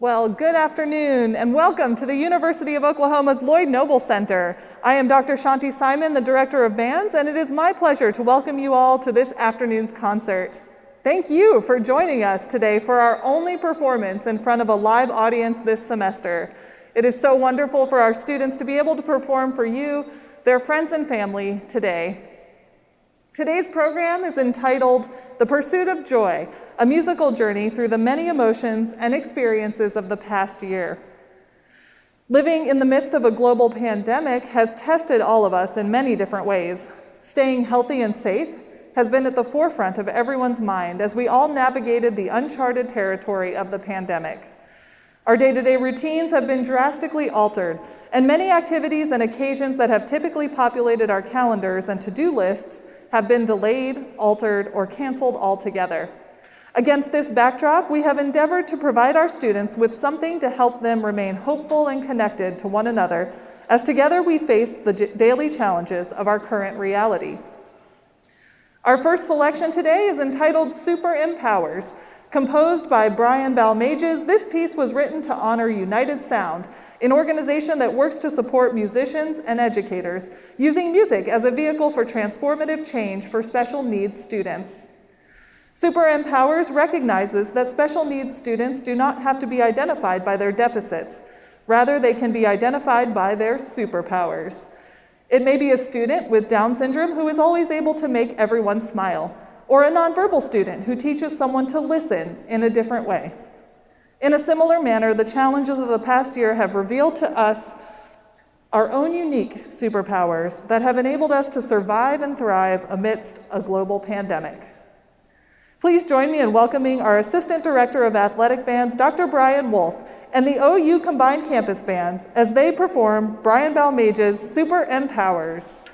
Well, good afternoon and welcome to the University of Oklahoma's Lloyd Noble Center. I am Dr. Shanti Simon, the Director of Bands, and it is my pleasure to welcome you all to this afternoon's concert. Thank you for joining us today for our only performance in front of a live audience this semester. It is so wonderful for our students to be able to perform for you, their friends and family today. Today's program is entitled The Pursuit of Joy, a musical journey through the many emotions and experiences of the past year. Living in the midst of a global pandemic has tested all of us in many different ways. Staying healthy and safe has been at the forefront of everyone's mind as we all navigated the uncharted territory of the pandemic. Our day-to-day routines have been drastically altered, and many activities and occasions that have typically populated our calendars and to-do lists have been delayed, altered, or canceled altogether. Against this backdrop, we have endeavored to provide our students with something to help them remain hopeful and connected to one another as together we face the daily challenges of our current reality. Our first selection today is entitled Super Empowers. Composed by Brian Balmages, this piece was written to honor United Sound, an organization that works to support musicians and educators, using music as a vehicle for transformative change for special needs students. Super Empowers recognizes that special needs students do not have to be identified by their deficits. Rather, they can be identified by their superpowers. It may be a student with Down syndrome who is always able to make everyone smile, or a nonverbal student who teaches someone to listen in a different way. In a similar manner, the challenges of the past year have revealed to us our own unique superpowers that have enabled us to survive and thrive amidst a global pandemic. Please join me in welcoming our Assistant Director of Athletic Bands, Dr. Brian Wolf, and the OU Combined Campus Bands as they perform Brian Balmages' Super Empowers.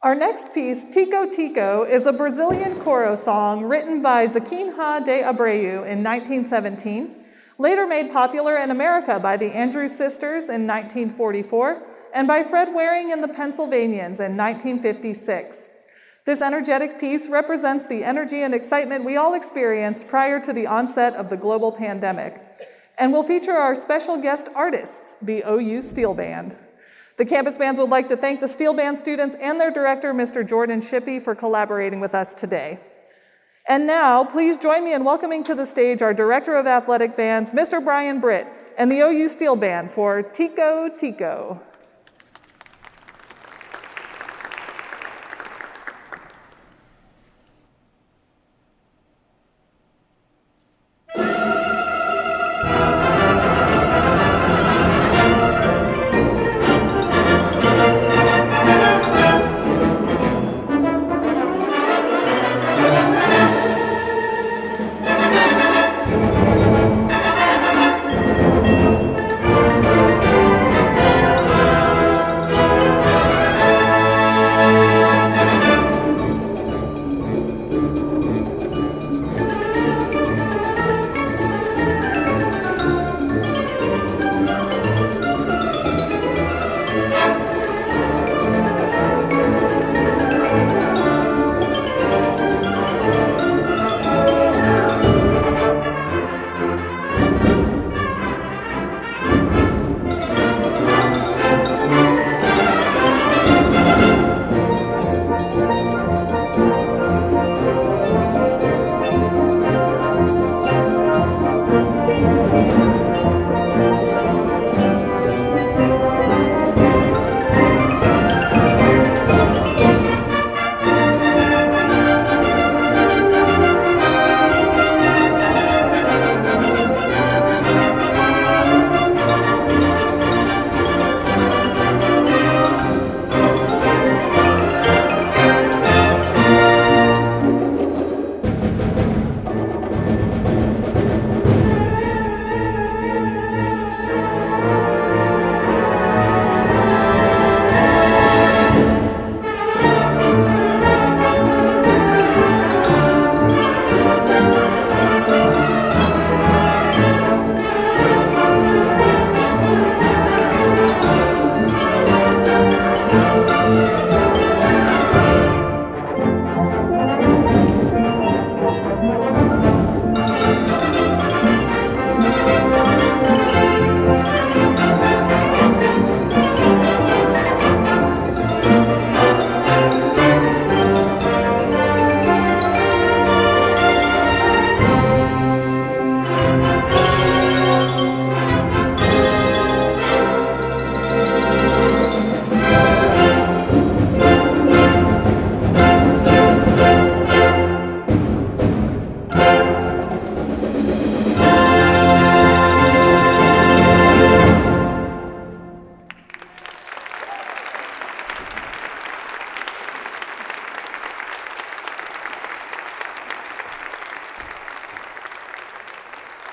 Our next piece, Tico Tico, is a Brazilian choro song written by Zequinha de Abreu in 1917, later made popular in America by the Andrews Sisters in 1944, and by Fred Waring and the Pennsylvanians in 1956. This energetic piece represents the energy and excitement we all experienced prior to the onset of the global pandemic, and will feature our special guest artists, the OU Steel Band. The campus bands would like to thank the Steel Band students and their director, Mr. Jordan Shippey, for collaborating with us today. And now, please join me in welcoming to the stage our Director of Athletic Bands, Mr. Brian Britt, and the OU Steel Band for Tico Tico.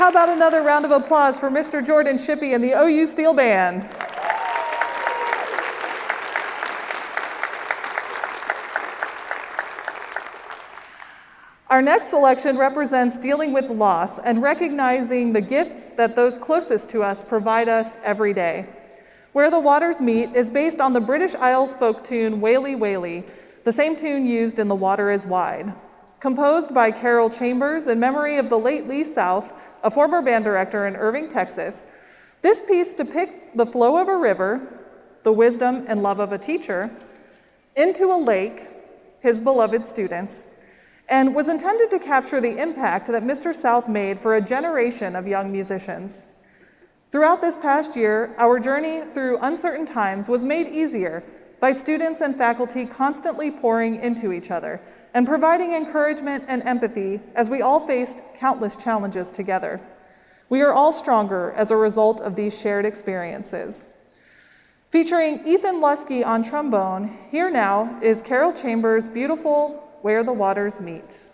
How about another round of applause for Mr. Jordan Shippey and the OU Steel Band? Our next selection represents dealing with loss and recognizing the gifts that those closest to us provide us every day. Where the Waters Meet is based on the British Isles folk tune Waly Waly, the same tune used in The Water is Wide. Composed by Carol Chambers in memory of the late Lee South, a former band director in Irving, Texas, this piece depicts the flow of a river, the wisdom and love of a teacher, into a lake, his beloved students, and was intended to capture the impact that Mr. South made for a generation of young musicians. Throughout this past year, our journey through uncertain times was made easier by students and faculty constantly pouring into each other and providing encouragement and empathy as we all faced countless challenges together. We are all stronger as a result of these shared experiences. Featuring Ethan Lusky on trombone, here now is Carol Chambers' beautiful Where the Waters Meet.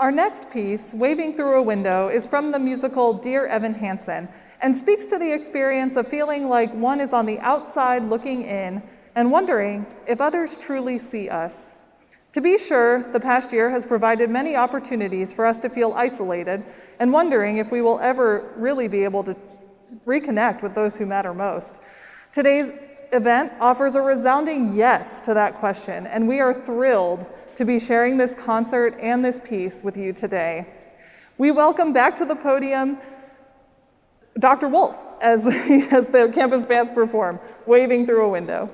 Our next piece, Waving Through a Window, is from the musical Dear Evan Hansen and speaks to the experience of feeling like one is on the outside looking in and wondering if others truly see us. To be sure, the past year has provided many opportunities for us to feel isolated and wondering if we will ever really be able to reconnect with those who matter most. Today's event offers a resounding yes to that question, and we are thrilled to be sharing this concert and this piece with you today. We welcome back to the podium Dr. Wolf as the campus bands perform, Waving Through a Window.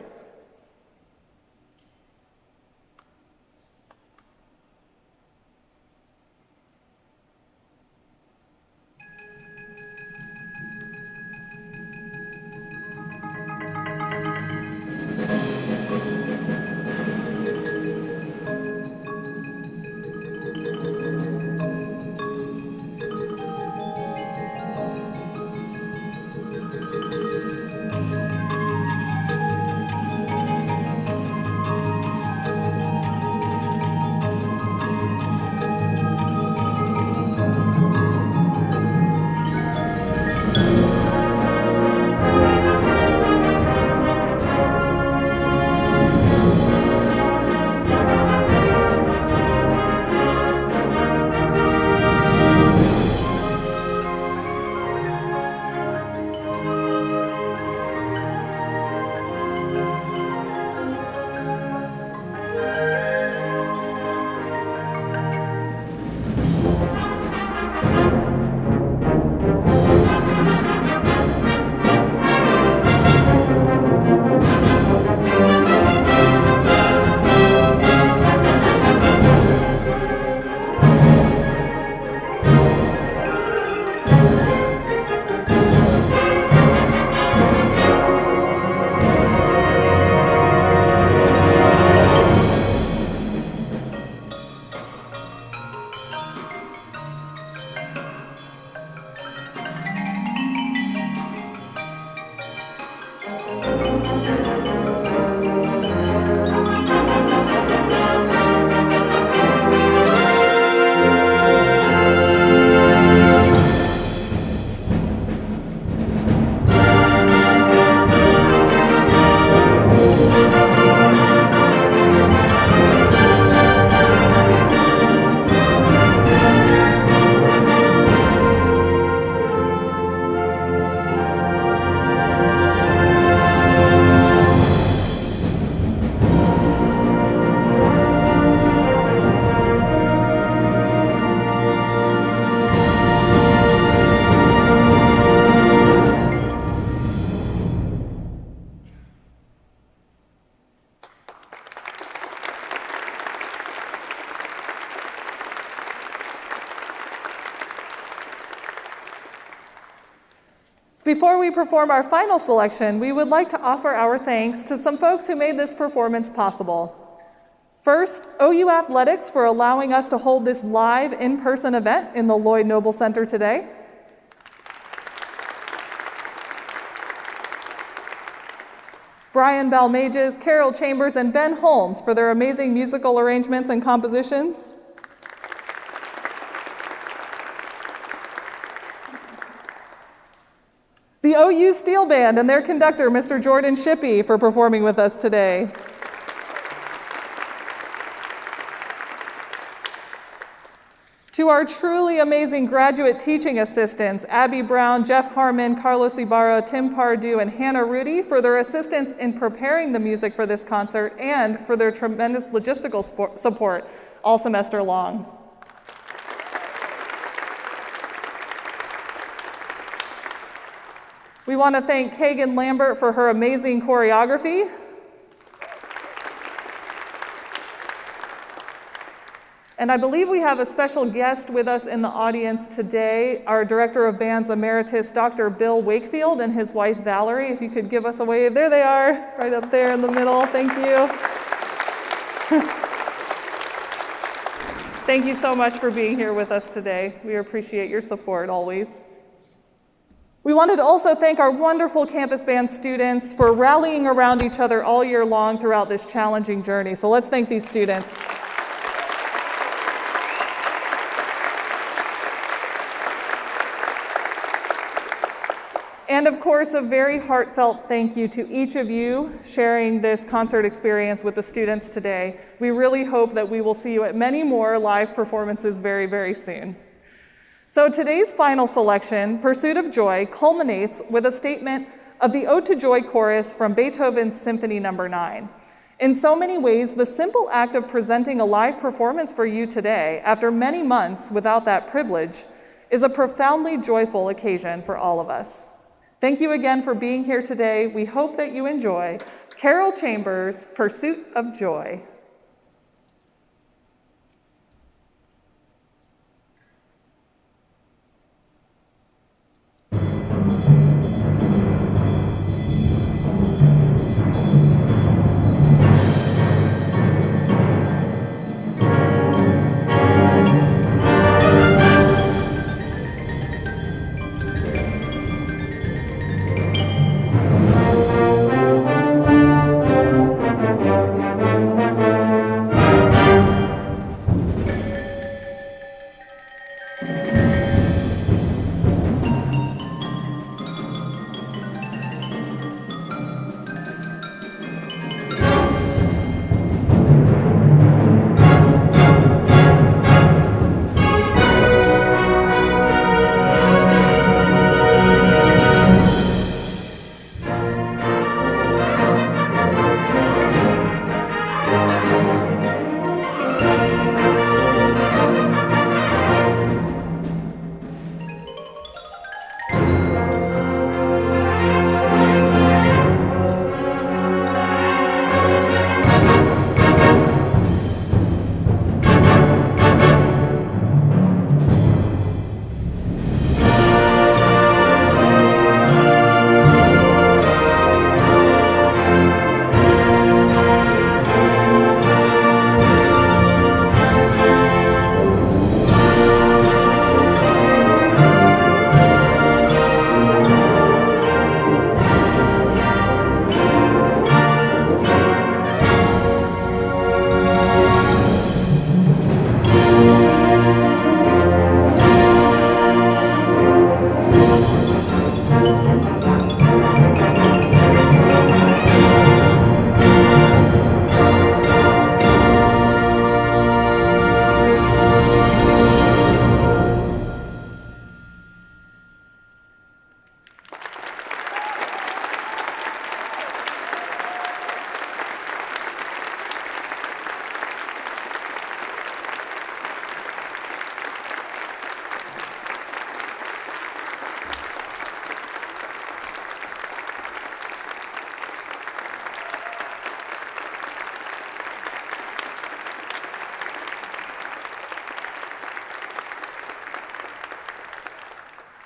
Before we perform our final selection, we would like to offer our thanks to some folks who made this performance possible. First, OU Athletics for allowing us to hold this live in-person event in the Lloyd Noble Center today. Brian Balmages, Carol Chambers, and Ben Holmes for their amazing musical arrangements and compositions. The OU Steel Band and their conductor, Mr. Jordan Shippey, for performing with us today. To our truly amazing graduate teaching assistants, Abby Brown, Jeff Harmon, Carlos Ibarra, Tim Pardue, and Hannah Rudy for their assistance in preparing the music for this concert and for their tremendous logistical support all semester long. We want to thank Kagan Lambert for her amazing choreography. And I believe we have a special guest with us in the audience today, our Director of Bands Emeritus, Dr. Bill Wakefield, and his wife, Valerie. If you could give us a wave. There they are, right up there in the middle. Thank you. Thank you so much for being here with us today. We appreciate your support always. We wanted to also thank our wonderful campus band students for rallying around each other all year long throughout this challenging journey. So let's thank these students. And of course, a very heartfelt thank you to each of you sharing this concert experience with the students today. We really hope that we will see you at many more live performances very, very soon. So today's final selection, Pursuit of Joy, culminates with a statement of the Ode to Joy chorus from Beethoven's Symphony No. 9. In so many ways, the simple act of presenting a live performance for you today, after many months without that privilege, is a profoundly joyful occasion for all of us. Thank you again for being here today. We hope that you enjoy Carol Chambers' Pursuit of Joy.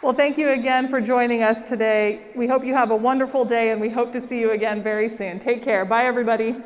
Well, thank you again for joining us today. We hope you have a wonderful day, and we hope to see you again very soon. Take care. Bye, everybody.